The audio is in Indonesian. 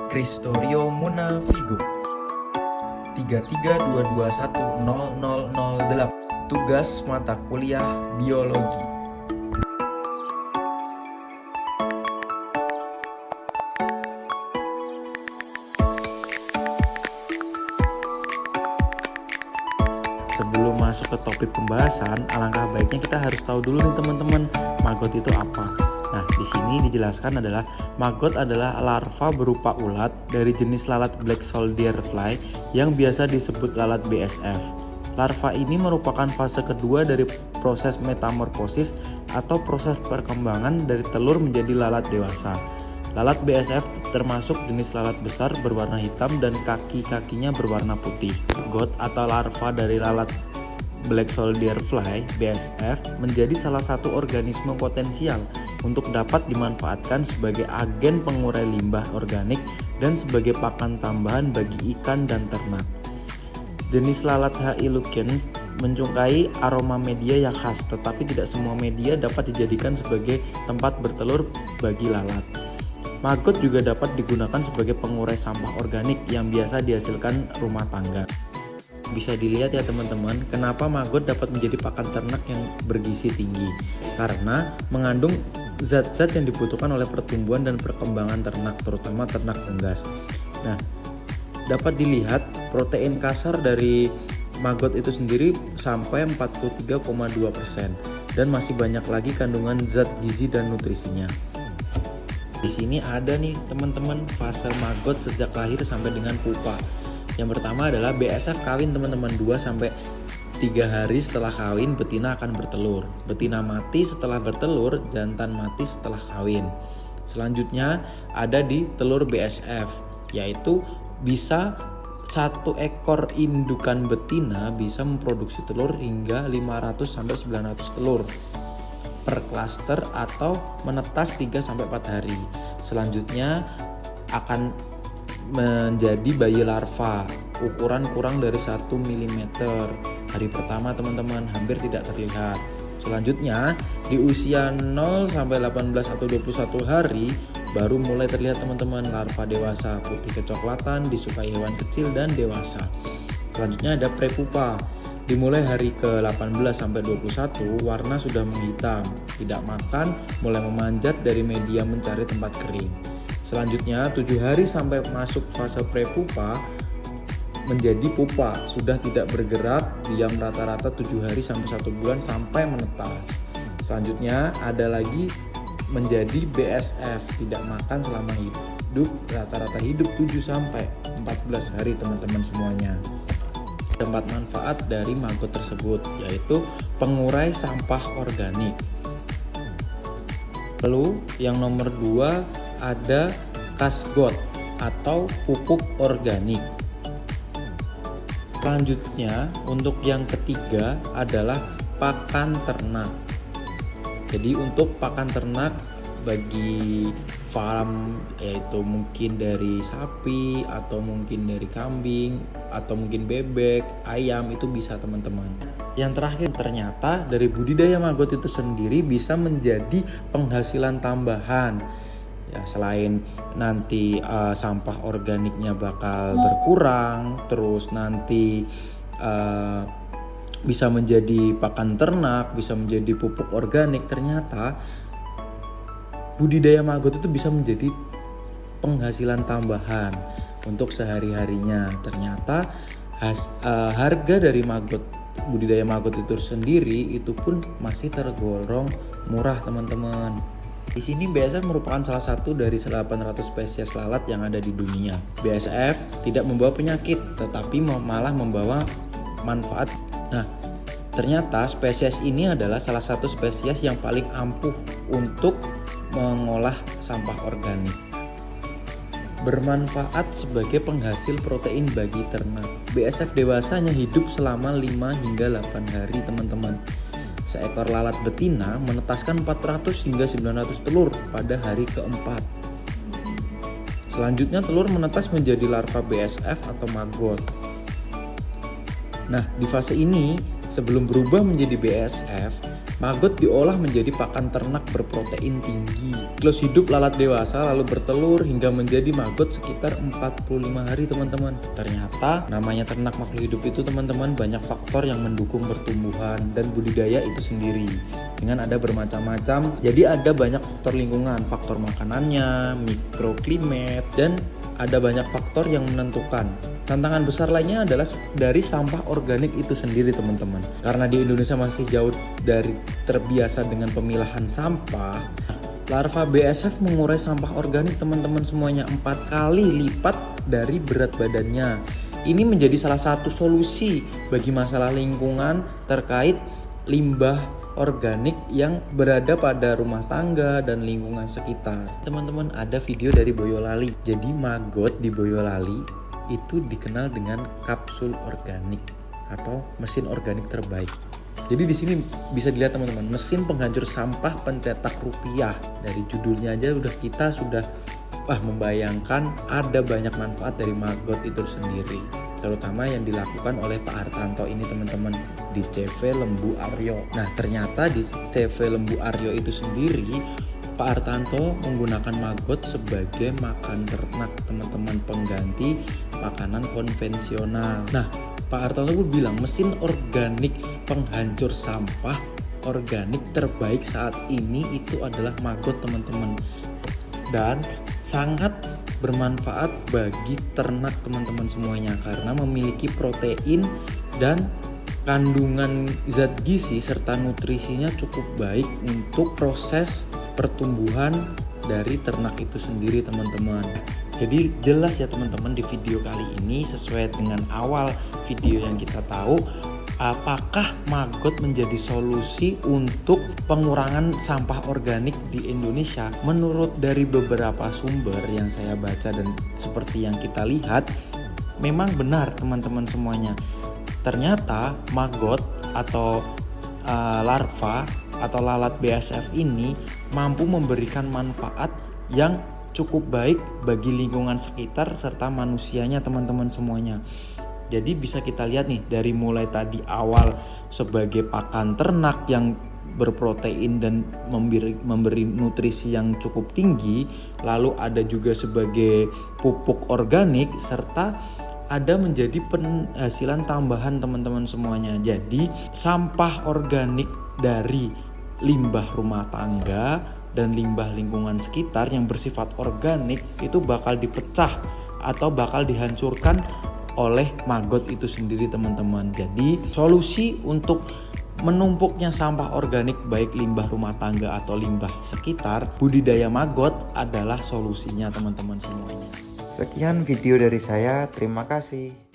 Kristorio Munafigo 3322100008. Tugas mata kuliah biologi. Sebelum masuk ke topik pembahasan, alangkah baiknya kita harus tahu dulu nih teman-teman, maggot itu apa. Nah, di sini dijelaskan adalah maggot adalah larva berupa ulat dari jenis lalat black soldier fly yang biasa disebut lalat BSF. Larva ini merupakan fase kedua dari proses metamorfosis atau proses perkembangan dari telur menjadi lalat dewasa. Lalat BSF termasuk jenis lalat besar berwarna hitam dan kaki-kakinya berwarna putih. Maggot atau larva dari lalat Black Soldier Fly (BSF) menjadi salah satu organisme potensial untuk dapat dimanfaatkan sebagai agen pengurai limbah organik dan sebagai pakan tambahan bagi ikan dan ternak. Jenis lalat H. elegans menyukai aroma media yang khas, tetapi tidak semua media dapat dijadikan sebagai tempat bertelur bagi lalat. Maggot juga dapat digunakan sebagai pengurai sampah organik yang biasa dihasilkan rumah tangga. Bisa dilihat ya teman-teman, kenapa maggot dapat menjadi pakan ternak yang bergizi tinggi. Karena mengandung zat-zat yang dibutuhkan oleh pertumbuhan dan perkembangan ternak, terutama ternak unggas. Nah, dapat dilihat protein kasar dari maggot itu sendiri sampai 43,2% dan masih banyak lagi kandungan zat gizi dan nutrisinya. Di sini ada nih teman-teman fase maggot sejak lahir sampai dengan pupa. Yang pertama adalah BSF kawin teman-teman, 2-3 hari setelah kawin betina akan bertelur. Betina mati setelah bertelur, jantan mati setelah kawin. Selanjutnya ada di telur BSF, yaitu bisa satu ekor indukan betina bisa memproduksi telur hingga 500-900 telur per klaster atau menetas 3-4 hari. Selanjutnya akan menjadi bayi larva ukuran kurang dari 1 mm. Hari pertama teman-teman hampir tidak terlihat. Selanjutnya di usia 0 sampai 18 atau 21 hari baru mulai terlihat teman-teman larva dewasa putih kecoklatan, disukai hewan kecil dan dewasa. Selanjutnya ada prepupa. Dimulai hari ke-18 sampai 21 warna sudah menghitam, tidak makan, mulai memanjat dari media mencari tempat kering. Selanjutnya 7 hari sampai masuk fase prepupa menjadi pupa, sudah tidak bergerak, diam rata-rata 7 hari sampai 1 bulan sampai menetas. Selanjutnya ada lagi menjadi BSF, tidak makan selama hidup, rata-rata hidup 7 sampai 14 hari teman-teman semuanya. 4 manfaat dari maggot tersebut, yaitu pengurai sampah organik. Lalu yang nomor 2 ada kasgot atau pupuk organik. Selanjutnya untuk yang ketiga adalah pakan ternak. Jadi untuk pakan ternak bagi farm, yaitu mungkin dari sapi atau mungkin dari kambing atau mungkin bebek, ayam, itu bisa teman-teman. Yang terakhir, ternyata dari budidaya maggot itu sendiri bisa menjadi penghasilan tambahan. Ya, selain nanti sampah organiknya bakal berkurang, terus nanti bisa menjadi pakan ternak, bisa menjadi pupuk organik. Ternyata budidaya maggot itu bisa menjadi penghasilan tambahan untuk sehari-harinya. Ternyata harga dari budidaya maggot itu sendiri itu pun masih tergolong murah teman-teman. Di sini BSF merupakan salah satu dari 800 spesies lalat yang ada di dunia. BSF tidak membawa penyakit, tetapi malah membawa manfaat. Nah, ternyata spesies ini adalah salah satu spesies yang paling ampuh untuk mengolah sampah organik. Bermanfaat sebagai penghasil protein bagi ternak. BSF dewasa hanya hidup selama 5 hingga 8 hari teman-teman. Seekor lalat betina menetaskan 400 hingga 900 telur pada hari keempat. Selanjutnya telur menetas menjadi larva BSF atau maggot. Nah, di fase ini sebelum berubah menjadi BSF, Maggot diolah menjadi pakan ternak berprotein tinggi. Siklus hidup lalat dewasa lalu bertelur hingga menjadi maggot sekitar 45 hari teman-teman. Ternyata namanya ternak makhluk hidup itu teman-teman banyak faktor yang mendukung pertumbuhan dan budidaya itu sendiri. Dengan ada bermacam-macam, jadi ada banyak faktor lingkungan, faktor makanannya, mikroklimat, dan ada banyak faktor yang menentukan. Tantangan besar lainnya adalah dari sampah organik itu sendiri teman-teman. Karena di Indonesia masih jauh dari terbiasa dengan pemilahan sampah, larva BSF mengurai sampah organik teman-teman semuanya 4 kali lipat dari berat badannya. Ini menjadi salah satu solusi bagi masalah lingkungan terkait limbah organik yang berada pada rumah tangga dan lingkungan sekitar. Teman-teman, ada video dari Boyolali. Jadi maggot di Boyolali itu dikenal dengan kapsul organik atau mesin organik terbaik. Jadi di sini bisa dilihat teman-teman, mesin penghancur sampah pencetak rupiah. Dari judulnya aja kita sudah membayangkan ada banyak manfaat dari maggot itu sendiri. Terutama yang dilakukan oleh Pak Hartanto ini teman-teman di CV Lembu Aryo. Nah ternyata di CV Lembu Aryo itu sendiri Pak Hartanto menggunakan maggot sebagai makan ternak teman-teman, pengganti makanan konvensional. Nah Pak Hartanto pun bilang mesin organik penghancur sampah organik terbaik saat ini itu adalah maggot teman-teman, dan sangat bermanfaat bagi ternak teman-teman semuanya karena memiliki protein dan kandungan zat gizi serta nutrisinya cukup baik untuk proses pertumbuhan dari ternak itu sendiri teman-teman. Jadi jelas ya teman-teman, di video kali ini sesuai dengan awal video yang kita tahu, apakah maggot menjadi solusi untuk pengurangan sampah organik di Indonesia? Menurut dari beberapa sumber yang saya baca dan seperti yang kita lihat, memang benar teman-teman semuanya. Ternyata maggot atau larva atau lalat BSF ini mampu memberikan manfaat yang cukup baik bagi lingkungan sekitar serta manusianya teman-teman semuanya. Jadi bisa kita lihat nih, dari mulai tadi awal sebagai pakan ternak yang berprotein dan memberi nutrisi yang cukup tinggi, lalu ada juga sebagai pupuk organik, serta ada menjadi penghasilan tambahan teman-teman semuanya. Jadi sampah organik dari limbah rumah tangga dan limbah lingkungan sekitar yang bersifat organik itu bakal dipecah atau bakal dihancurkan oleh maggot itu sendiri teman-teman. Jadi solusi untuk menumpuknya sampah organik baik limbah rumah tangga atau limbah sekitar, budidaya maggot adalah solusinya teman-teman semuanya. Sekian video dari saya, terima kasih.